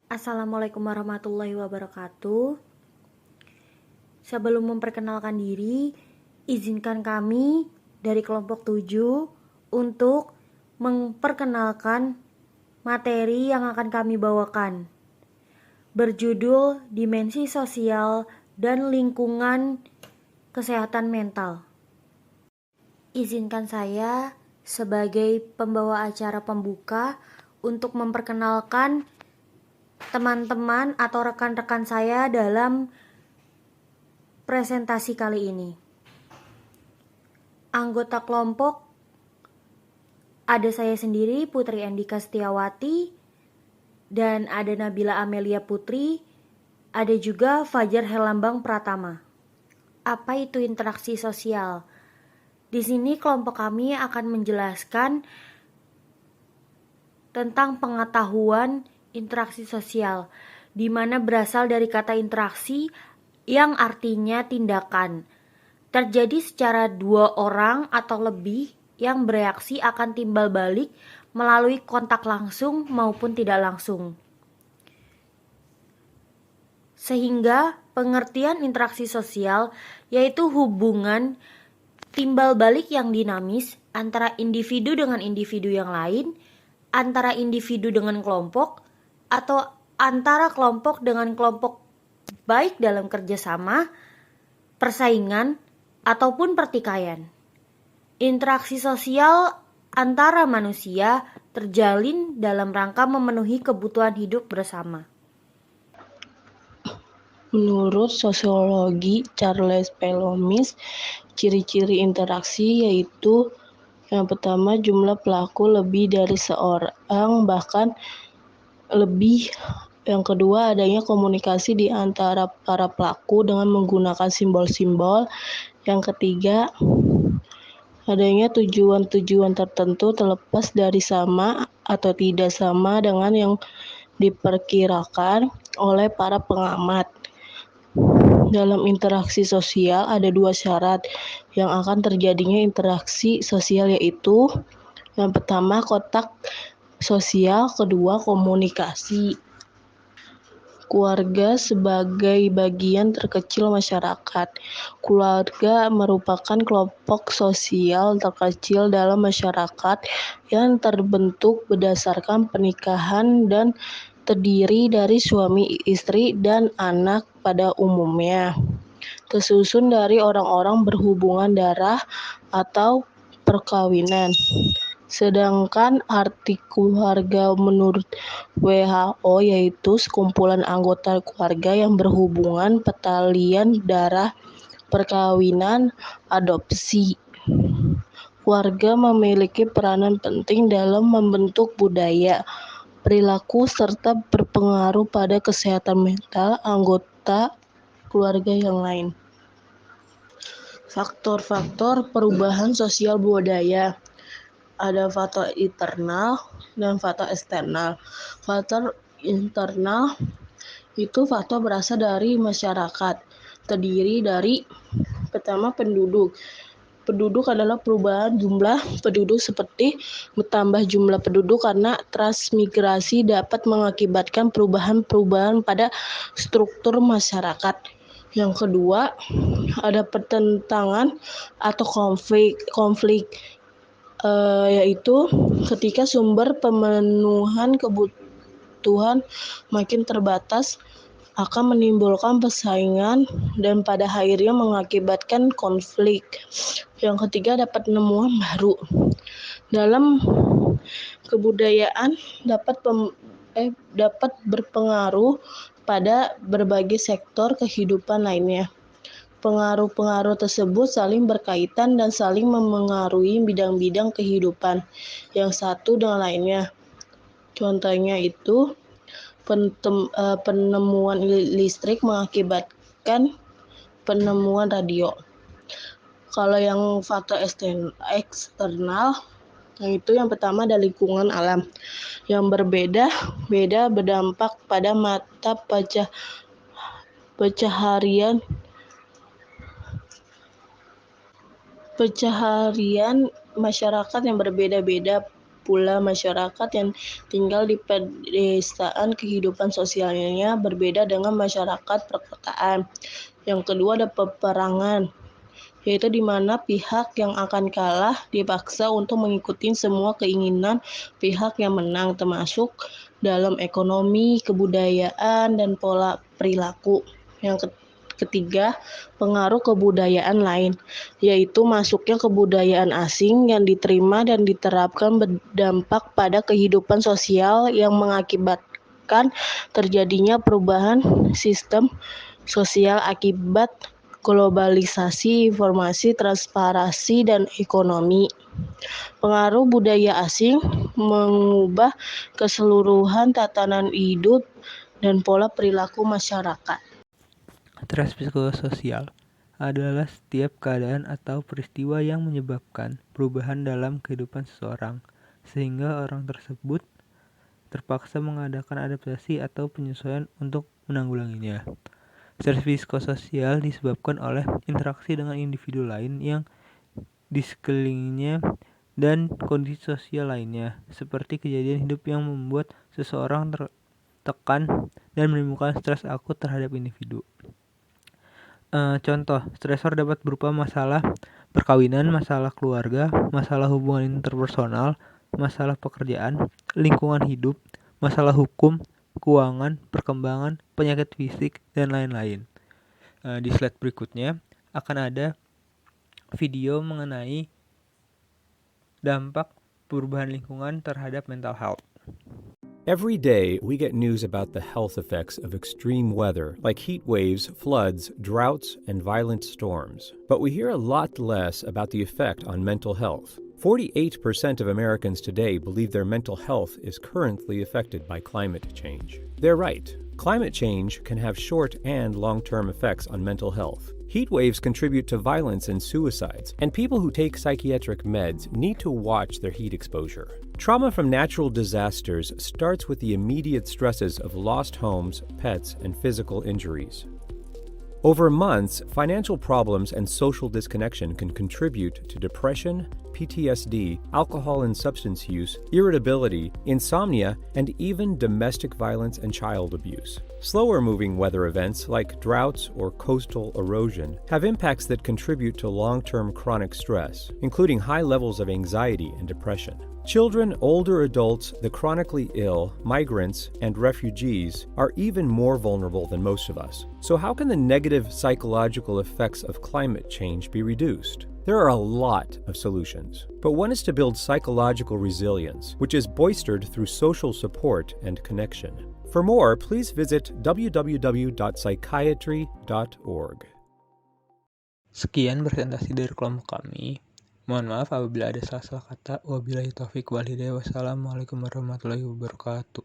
Assalamualaikum warahmatullahi wabarakatuh. Sebelum memperkenalkan diri, izinkan kami dari kelompok 7 untuk memperkenalkan materi yang akan kami bawakan. Berjudul Dimensi Sosial dan Lingkungan Kesehatan Mental. Izinkan saya sebagai pembawa acara pembuka untuk memperkenalkan teman-teman atau rekan-rekan saya dalam presentasi kali ini. Anggota kelompok ada saya sendiri, Putri Endika Setiawati, dan ada Nabila Amelia Putri, ada juga Fajar Herlambang Pratama. Apa itu interaksi sosial? Di sini kelompok kami akan menjelaskan tentang pengetahuan interaksi sosial, di mana berasal dari kata interaksi yang artinya tindakan. Terjadi secara dua orang atau lebih yang bereaksi akan timbal balik melalui kontak langsung maupun tidak langsung. Sehingga pengertian interaksi sosial yaitu hubungan timbal balik yang dinamis antara individu dengan individu yang lain, antara individu dengan kelompok, atau antara kelompok dengan kelompok, baik dalam kerjasama, persaingan, ataupun pertikaian. Interaksi sosial antara manusia terjalin dalam rangka memenuhi kebutuhan hidup bersama. Menurut sosiologi Charles Pellomis, ciri-ciri interaksi yaitu yang pertama, jumlah pelaku lebih dari seorang, bahkan lebih. Yang kedua, adanya komunikasi di antara para pelaku dengan menggunakan simbol-simbol. Yang ketiga, adanya tujuan-tujuan tertentu terlepas dari sama atau tidak sama dengan yang diperkirakan oleh para pengamat. Dalam interaksi sosial ada dua syarat yang akan terjadinya interaksi sosial, yaitu yang pertama kontak sosial, kedua komunikasi. Keluarga sebagai bagian terkecil masyarakat. Keluarga merupakan kelompok sosial terkecil dalam masyarakat yang terbentuk berdasarkan pernikahan dan terdiri dari suami, istri, dan anak pada umumnya. Tersusun dari orang-orang berhubungan darah atau perkawinan. Sedangkan arti keluarga menurut WHO yaitu sekumpulan anggota keluarga yang berhubungan pertalian darah, perkawinan, adopsi. Keluarga memiliki peranan penting dalam membentuk budaya, perilaku, serta berpengaruh pada kesehatan mental anggota keluarga yang lain. Faktor-faktor perubahan sosial budaya. Ada faktor internal dan faktor eksternal. Faktor internal itu faktor berasal dari masyarakat, terdiri dari pertama penduduk. Penduduk adalah perubahan jumlah penduduk seperti bertambah jumlah penduduk karena transmigrasi dapat mengakibatkan perubahan-perubahan pada struktur masyarakat. Yang kedua, ada pertentangan atau konflik. Yaitu ketika sumber pemenuhan kebutuhan makin terbatas akan menimbulkan persaingan dan pada akhirnya mengakibatkan konflik. Yang ketiga, dapat penemuan baru dalam kebudayaan dapat berpengaruh pada berbagai sektor kehidupan lainnya. Pengaruh-pengaruh tersebut saling berkaitan dan saling memengaruhi bidang-bidang kehidupan yang satu dengan lainnya. Contohnya itu penemuan listrik mengakibatkan penemuan radio. Kalau yang faktor eksternal, itu yang pertama ada lingkungan alam yang berbeda-beda berdampak pada mata pencaharian masyarakat yang berbeda-beda pula masyarakat yang tinggal di pedesaan kehidupan sosialnya berbeda dengan masyarakat perkotaan. Yang kedua ada peperangan, yaitu di mana pihak yang akan kalah dipaksa untuk mengikuti semua keinginan pihak yang menang, termasuk dalam ekonomi, kebudayaan, dan pola perilaku. Yang ketiga, pengaruh kebudayaan lain, yaitu masuknya kebudayaan asing yang diterima dan diterapkan berdampak pada kehidupan sosial yang mengakibatkan terjadinya perubahan sistem sosial akibat globalisasi, informasi, transparansi, dan ekonomi. Pengaruh budaya asing mengubah keseluruhan tatanan hidup dan pola perilaku masyarakat. Stres psikososial adalah setiap keadaan atau peristiwa yang menyebabkan perubahan dalam kehidupan seseorang, sehingga orang tersebut terpaksa mengadakan adaptasi atau penyesuaian untuk menanggulanginya. Stres psikososial disebabkan oleh interaksi dengan individu lain yang di sekelilingnya dan kondisi sosial lainnya, seperti kejadian hidup yang membuat seseorang tertekan dan menimbulkan stres akut terhadap individu. Contoh, stresor dapat berupa masalah perkawinan, masalah keluarga, masalah hubungan interpersonal, masalah pekerjaan, lingkungan hidup, masalah hukum, keuangan, perkembangan, penyakit fisik, dan lain-lain. Di slide berikutnya akan ada video mengenai dampak perubahan lingkungan terhadap mental health. Every day, we get news about the health effects of extreme weather, like heat waves, floods, droughts, and violent storms. But we hear a lot less about the effect on mental health. 48% of Americans today believe their mental health is currently affected by climate change. They're right. Climate change can have short and long-term effects on mental health. Heat waves contribute to violence and suicides, and people who take psychiatric meds need to watch their heat exposure. Trauma from natural disasters starts with the immediate stresses of lost homes, pets, and physical injuries. Over months, financial problems and social disconnection can contribute to depression, PTSD, alcohol and substance use, irritability, insomnia, and even domestic violence and child abuse. Slower moving weather events like droughts or coastal erosion have impacts that contribute to long-term chronic stress, including high levels of anxiety and depression. Children, older adults, the chronically ill, migrants, and refugees are even more vulnerable than most of us. So how can the negative psychological effects of climate change be reduced? There are a lot of solutions, but one is to build psychological resilience, which is bolstered through social support and connection. For more, please visit www.psychiatry.org. Sekian presentasi dari kelompok kami. Mohon maaf apabila ada salah-salah kata. Wabillahi taufiq wal hidayah. Wassalamualaikum warahmatullahi wabarakatuh.